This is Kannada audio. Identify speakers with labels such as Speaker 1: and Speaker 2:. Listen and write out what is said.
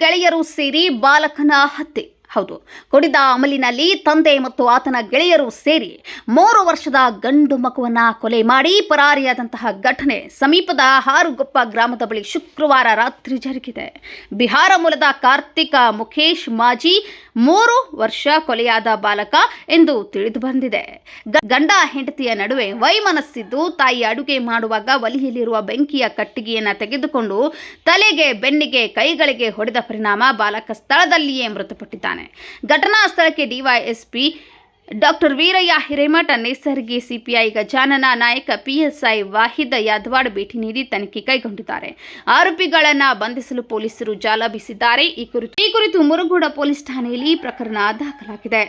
Speaker 1: ಗೆಳೆಯರು ಸೇರಿ ಬಾಲಕನ ಹತ್ಯೆ. ಹೌದು, ಕುಡಿದ ಅಮಲಿನಲ್ಲಿ ತಂದೆ ಮತ್ತು ಆತನ ಗೆಳೆಯರು ಸೇರಿ 3 ವರ್ಷದ ಗಂಡು ಮಗುವನ್ನ ಕೊಲೆ ಮಾಡಿ ಪರಾರಿಯಾದಂತಹ ಘಟನೆ ಸಮೀಪದ ಹಾರುಗೊಪ್ಪ ಗ್ರಾಮದ ಬಳಿ ಶುಕ್ರವಾರ ರಾತ್ರಿ ಜರುಗಿದೆ. ಬಿಹಾರ ಮೂಲದ ಕಾರ್ತಿಕ್ ಮುಖೇಶ್ ಮಾಜಿ 3 ವರ್ಷ ಕೊಲೆಯಾದ ಬಾಲಕ ಎಂದು ತಿಳಿದು ಬಂದಿದೆ. ಗಂಡ ಹೆಂಡತಿಯ ನಡುವೆ ವೈಮನಸ್ಸಿದ್ದು ತಾಯಿ ಅಡುಗೆ ಮಾಡುವಾಗ ಒಲೆಯಲ್ಲಿರುವ ಬೆಂಕಿಯ ಕಟ್ಟಿಗೆಯನ್ನು ತೆಗೆದುಕೊಂಡು ತಲೆಗೆ, ಬೆನ್ನಿಗೆ, ಕೈಗಳಿಗೆ ಹೊಡೆದ ಪರಿಣಾಮ ಬಾಲಕ ಸ್ಥಳದಲ್ಲಿಯೇ ಮೃತಪಟ್ಟಿದ್ದಾನೆ. ಘಟನಾ ಸ್ಥಳಕ್ಕೆ DYSP doctor Veeraiah Hiremath, Nesargi CPI Gajanan Nayak, PSI Wahid Yadwad ಭೇಟಿ ನೀಡಿ ತನಿಖೆ ಕೈಗೊಂಡಿದ್ದಾರೆ. ಆರೋಪಿಗಳನ್ನು ಬಂಧಿಸಲು ಪೊಲೀಸರು ಜಾಲ ಬೀಸಿದ್ದಾರೆ. ಈ ಕುರಿತು ಮುರುಗೋಡ ಪೊಲೀಸ್ ಠಾಣೆಯಲ್ಲಿ ಪ್ರಕರಣ ದಾಖಲಾಗಿದೆ.